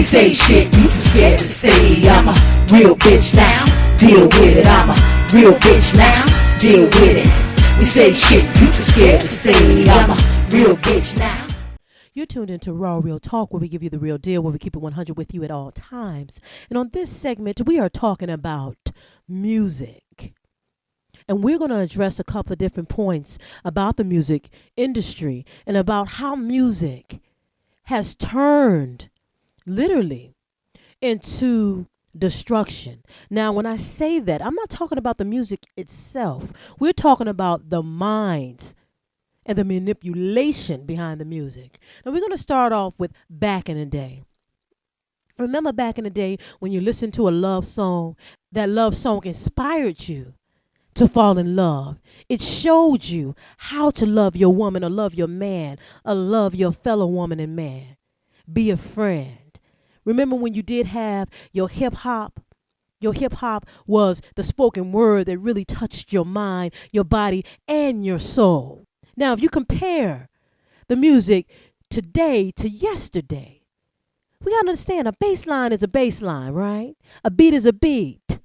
We say shit you too scared to say. I'm a real bitch now, deal with it. I'm a real bitch now, deal with it. We say shit you too scared to say. I'm a real bitch now. You're tuned into Raw Real Talk, where we give you the real deal, where we keep it 100 with you at all times. And on this segment, we are talking about music. And we're going to address a couple of different points about the music industry and about how music has turned literally into destruction. Now, when I say that, I'm not talking about the music itself. We're talking about the minds and the manipulation behind the music. Now, we're going to start off with back in the day. Remember back in the day when you listened to a love song, that love song inspired you to fall in love. It showed you how to love your woman or love your man or love your fellow woman and man. Be a friend. Remember when you did have your hip hop? Your hip hop was the spoken word that really touched your mind, your body, and your soul. Now, if you compare the music today to yesterday, we got to understand a bass line is a bass line, right? A beat is a beat.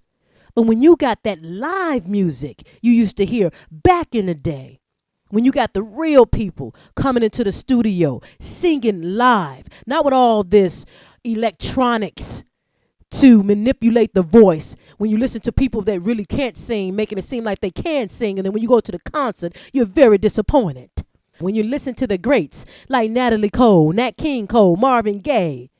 But when you got that live music you used to hear back in the day, when you got the real people coming into the studio, singing live, not with all this electronics to manipulate the voice. When you listen to people that really can't sing, making it seem like they can sing, and then when you go to the concert, you're very disappointed. When you listen to the greats like Natalie Cole, Nat King Cole, Marvin Gaye,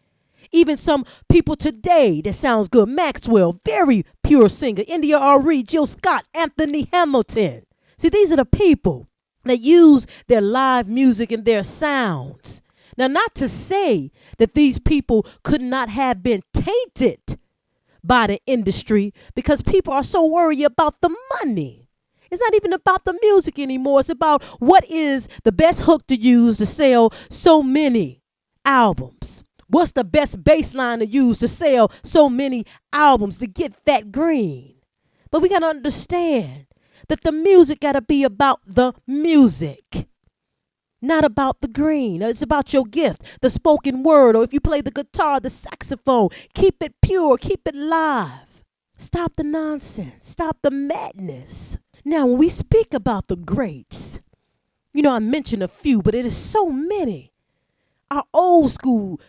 even some people today that sounds good, Maxwell, very pure singer, India Arie, Jill Scott, Anthony Hamilton. See, these are the people that use their live music and their sounds. Now, not to say that these people could not have been tainted by the industry, because people are so worried about the money. It's not even about the music anymore. It's about what is the best hook to use to sell so many albums. What's the best bass line to use to sell so many albums to get that green? But we got to understand that the music got to be about the music, not about the green. It's about your gift, the spoken word, or if you play the guitar, the saxophone. Keep it pure, keep it live. Stop the nonsense, stop the madness. Now, when we speak about the greats, I mentioned a few, but it is so many. Our old school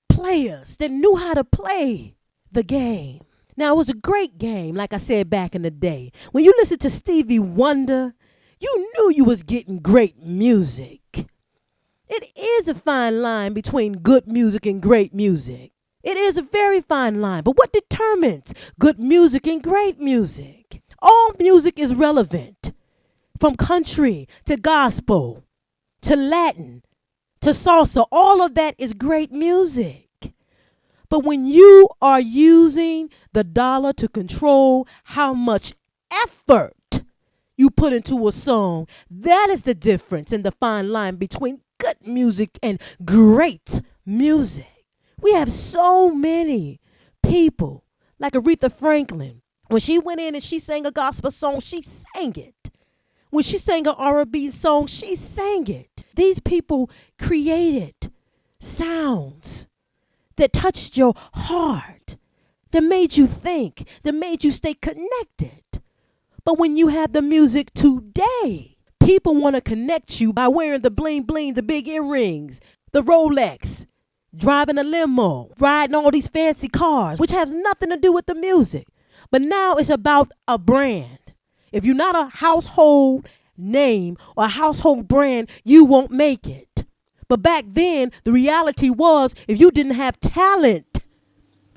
players that knew how to play the game. Now, it was a great game, like I said back in the day. When you listen to Stevie Wonder, you knew you was getting great music. It is a fine line between good music and great music. It is a very fine line. But what determines good music and great music? All music is relevant, from country to gospel to Latin to salsa. All of that is great music. But when you are using the dollar to control how much effort you put into a song, that is the difference in the fine line between good music and great music. We have so many people like Aretha Franklin. When she went in and she sang a gospel song, she sang it. When she sang an R&B song, she sang it. These people created sounds that touched your heart, that made you think, that made you stay connected. But when you have the music today, people want to connect you by wearing the bling bling, the big earrings, the Rolex, driving a limo, riding all these fancy cars, which has nothing to do with the music. But now it's about a brand. If you're not a household name or a household brand, you won't make it. But back then, the reality was if you didn't have talent,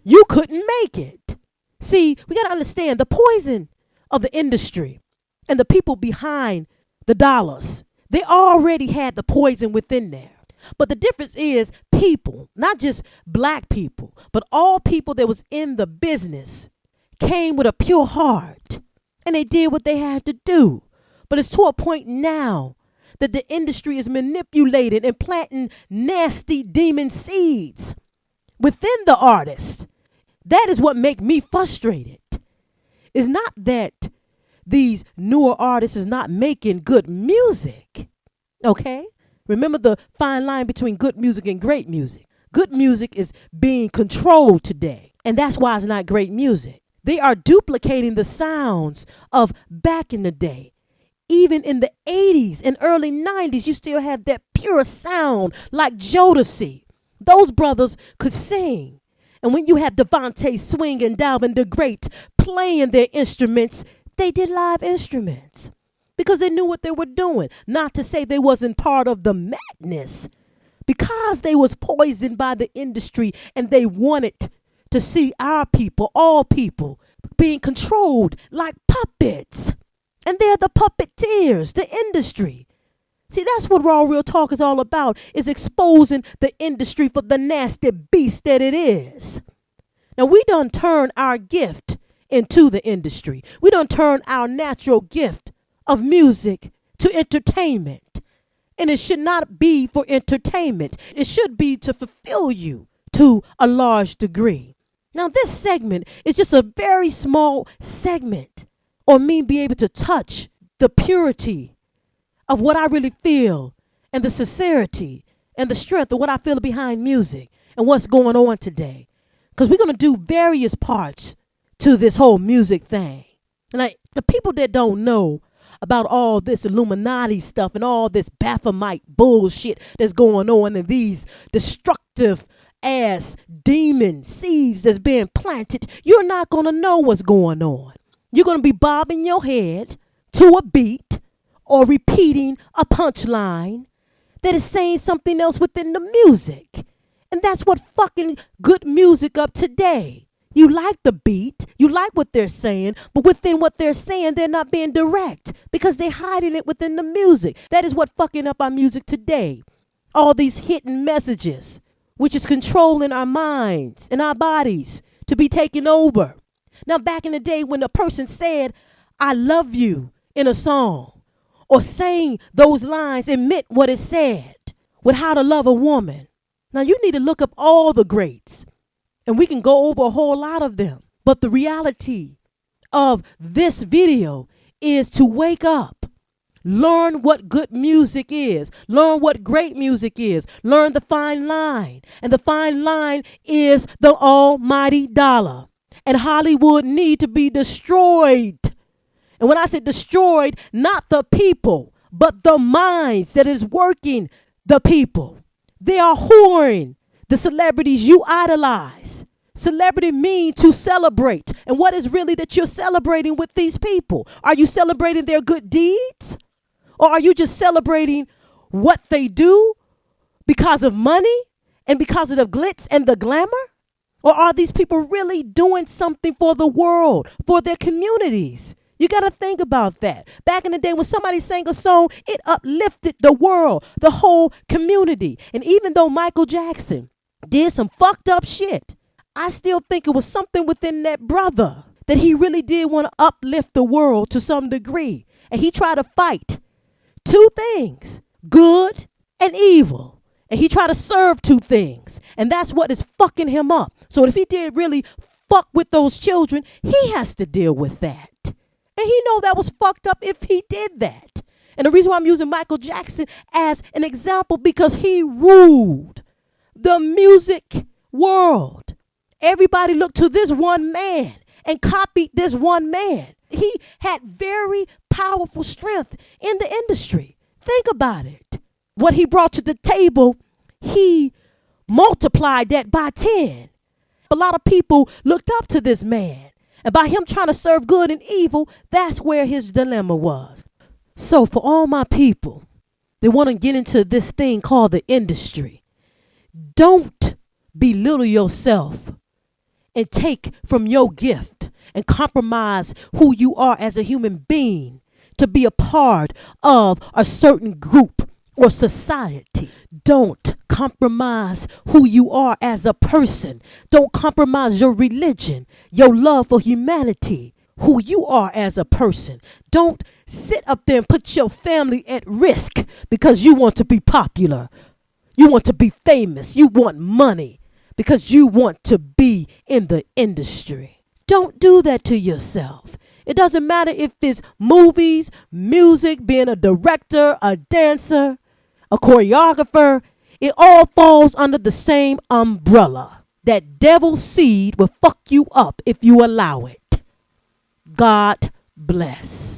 you couldn't make it. See, we got to understand the poison of the industry and the people behind the dollars. They already had the poison within there. But the difference is people, not just black people, but all people that was in the business came with a pure heart and they did what they had to do. But it's to a point now that the industry is manipulated and planting nasty demon seeds within the artist. That is what make me frustrated. It's not that these newer artists is not making good music, okay? Remember the fine line between good music and great music. Good music is being controlled today. And that's why it's not great music. They are duplicating the sounds of back in the day. Even in the 80s and early 90s, you still have that pure sound like Jodeci. Those brothers could sing. And when you have Devontae Swing and Dalvin the Great playing their instruments, they did live instruments because they knew what they were doing. Not to say they wasn't part of the madness, because they was poisoned by the industry and they wanted to see our people, all people, being controlled like puppets. And they're the puppeteers, the industry. See, that's what Raw Real Talk is all about, is exposing the industry for the nasty beast that it is. Now, we done turn our gift into the industry. We done turn our natural gift of music to entertainment. And it should not be for entertainment. It should be to fulfill you to a large degree. Now, this segment is just a very small segment, or me be able to touch the purity of what I really feel and the sincerity and the strength of what I feel behind music and what's going on today. Because we're going to do various parts to this whole music thing. And the people that don't know about all this Illuminati stuff and all this Baphomet bullshit that's going on and these destructive ass demon seeds that's being planted, you're not going to know what's going on. You're going to be bobbing your head to a beat or repeating a punchline that is saying something else within the music. And that's what fucking good music up today. You like the beat, you like what they're saying, but within what they're saying, they're not being direct because they're hiding it within the music. That is what fucking up our music today. All these hidden messages, which is controlling our minds and our bodies to be taken over. Now, back in the day when a person said, I love you in a song, or saying those lines and meant what it said with how to love a woman. Now, you need to look up all the greats, and we can go over a whole lot of them. But the reality of this video is to wake up, learn what good music is, learn what great music is, learn the fine line. And the fine line is the almighty dollar. And Hollywood need to be destroyed. And when I say destroyed, not the people, but the minds that is working the people. They are whoring the celebrities you idolize. Celebrity mean to celebrate. And what is really that you're celebrating with these people? Are you celebrating their good deeds? Or are you just celebrating what they do because of money and because of the glitz and the glamour? Or are these people really doing something for the world, for their communities? You got to think about that. Back in the day when somebody sang a song, it uplifted the world, the whole community. And even though Michael Jackson did some fucked up shit, I still think it was something within that brother that he really did want to uplift the world to some degree. And he tried to fight two things, good and evil. And he tried to serve two things. And that's what is fucking him up. So if he did really fuck with those children, he has to deal with that. And he know that was fucked up if he did that. And the reason why I'm using Michael Jackson as an example, because he ruled the music world. Everybody looked to this one man and copied this one man. He had very powerful strength in the industry. Think about it. What he brought to the table, he multiplied that by 10. A lot of people looked up to this man. And by him trying to serve good and evil, that's where his dilemma was. So for all my people that want to get into this thing called the industry, don't belittle yourself and take from your gift and compromise who you are as a human being to be a part of a certain group or society. Don't compromise who you are as a person. Don't compromise your religion, your love for humanity, who you are as a person. Don't sit up there and put your family at risk because you want to be popular. You want to be famous. You want money because you want to be in the industry. Don't do that to yourself. It doesn't matter if it's movies, music, being a director, a dancer, a choreographer. It all falls under the same umbrella. That devil seed will fuck you up if you allow it. God bless.